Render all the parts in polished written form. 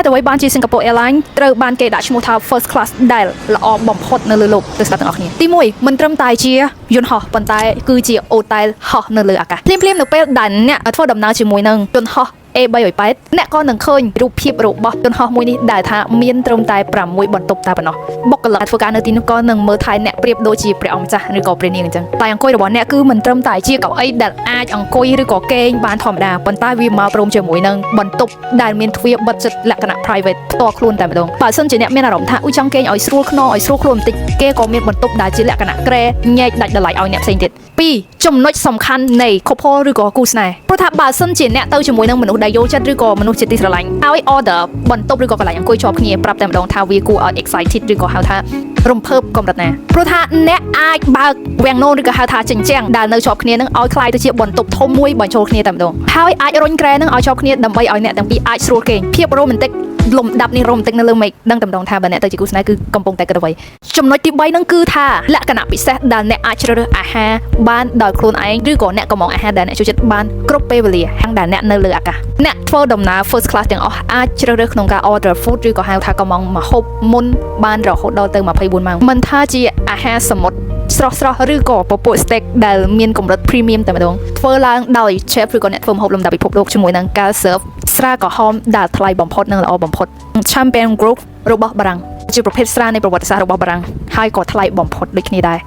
តែអ្វីបានជា Singapore Airlines ត្រូវបានគេដាក់ឈ្មោះថា First Class ដែលល្អបំផុតនៅលើโลกទៅស្ដាប់ទាំងអស់គ្នាទី1មិនត្រឹមតែជាយន្តហោះប៉ុន្តែគឺជាអូតែលហោះនៅលើអាកាសភ្លាមៗនៅពេលដែលអ្នកធ្វើដំណើរជាមួយនឹងយន្តហោះA380 អ្នកក៏នឹងឃើញរូបភាពរបស់យន្តហោះមួយនេះដែលថាមានត្រឹមតែ6បន្ទប់តែប៉ុណ្ណោះបុគ្គលិកធ្វើការនៅទីនោះក៏នឹងមើលថែអ្នកប្រៀបដូចជាព្រះអង្គម្ចាស់ឬក៏ព្រះនាងអញ្ចឹងតែអង្គុយរបស់អ្នកគឺមិនត្រឹមតែជាកៅអីដែលអាចអង្គុយឬក៏គេងបានធម្មតាប៉ុន្តែវាមកព្រមជាមួយនឹងបន្ទប់ដែលមានទ្វារបិទជិតលក្ខណៈ private ផ្ទាល់ខ្លួនតែម្ដងបើសិនជាអ្នកមានអារម្មណ៍ថាចង់គេងឲ្យស្រួលខ្នងឲ្យស្រួលខ្លួនបន្តិចគេក៏មានបន្ទប់ដែលជាលក្ខណៈក្រែញែកដាច់ដライឲ្យអ្នកផ្សេងទៀត2ចំណុចសំខាន់នៃ couple ឬក៏គូស្នេហ៍ព្រោះថាបើសិនជាអ្នកទៅជាមួយនឹងមនុស្សដែលយល់ចិត្តឬក៏មនុស្សជាទីស្រឡាញ់ឲ្យ order បន្ទប់ឬក៏កន្លែងអង្គុយជាប់គ្នាប្រាប់តែម្ដងថាវាគួរឲ្យ excited ឬក៏ហៅថារំភើបកម្រិតណាព្រោះថាអ្នកអាចបើកវាំងនោនឬក៏ហៅថាជញ្ជាំងដែលនៅជាប់គ្នានឹងឲ្យคล้ายទៅជាបន្ទប់ធំមួយបញ្ចូលគ្នាតែម្ដងហើយអាចរុញក្រែនឹងឲ្យជាប់គ្នាដើម្បីឲ្យអ្នកទាំងពីរអាចស្រួលគេងភាពរ៉ូមែនទិកលំដាប់នេះរ៉ូមែនទិកនៅលើមេឃដឹងតែម្ដងថាបើអ្នកទៅជាគូស្នេហ៍គឺកំពុងតែគិតអ្វីចំណុចទី3ហ្នឹងគឺថាលក្ខណៈពិសេសដែលអ្នកអាចជ្រើសរើសអាហារបានដោយខ្លួនឯងឬក៏អ្នកកំងអាហារដែលអ្នកចូលចិត្តបានគ្រប់ពេលវេលាហាងដែលអ្នកនៅលើអាកាសអ្នកធ្វើដំណើរ first class ទាំងអស់អាចជ្រើសរើសក្នុងការ order food ឬក៏ហៅថាកំងម្ហូបមុនបានរហូតដល់ទៅ24ម៉ោងមិនថាជាអាហារសមុទ្រស្រស់ឬក៏ពពួក steak ដែលមានកម្រិត premium តែម្ដងធ្វើឡើងដោយ chef ឬក៏អ្នកធ្វើម្ហូបលំដាប់ពិភពលោកជាមួយនឹងការ serve ស្រាក្រហមដែលថ្លៃបំផុតនិងល្អបំផុត Champion Group របស់បារាំងជាប្រភេទស្រានៃប្រវត្តិសាស្ត្ររបស់បារាំងហើយក៏ថ្លៃបំផុតដូចគ្នាដែរ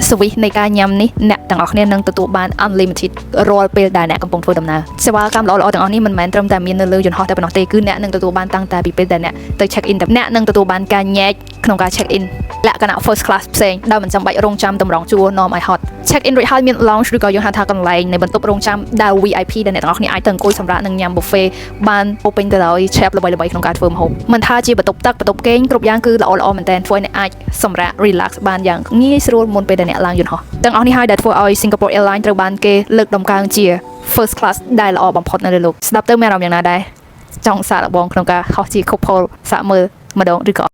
សវិសនៃការញ៉ាំនេះអ្នកទាំងអស់គ្នានឹងទទួលបាន unlimited រាល់ពេលដែលអ្នកកំពុងធ្វើដំណើរសេវាកម្មល្អៗទាំងអស់នេះមិនមែនត្រឹមតែមាននៅលើយន្តហោះតែប៉ុណ្ណោះទេគឺអ្នកនឹងទទួលបានតាំងតែពីពេលដែលអ្នកទៅ check in អ្នកនឹងទទួលបានការញែកក្នុងការ check in លក្ខណៈ first class ផ្សេងដោយមិនចាំបាច់រងចាំតម្រង់ជួរនាំឲ្យហត់ check in រួចហើយមាន lounge ឬក៏យើងហៅថាកន្លែងនៃបន្ទប់រងចាំដែល VIP ដែលអ្នកទាំងអស់គ្នាអាចទៅអង្គុយសម្រាប់នឹងញ៉ាំ buffet បានពោពេញទៅដោយ chef ល្បីៗក្នុងការធ្វើម្ហូបមិនថាជាបន្ទប់ទឹកបន្ទប់គេងគ្រប់យ៉ាងគឺល្អមែនទែនធ្វើឲ្យអ្នកអាចសម្រាប់ relax បានយ៉ាងងាយស្រួលមុនពេលដែលអ្នកឡើងយន្តហោះទាំងអស់នេះហើយដែលធ្វើឲ្យ Singapore Airlines ត្រូវបានគេលើកដំកើងជា first class ដែលល្អបំផុតនៅលើโลกស្ដាប់ទៅមានអារម្មណ៍យ៉ាងណាដែរចង់សាកល្បងក្នុងការហោះជា couple សាកមើលម្ដងឬក៏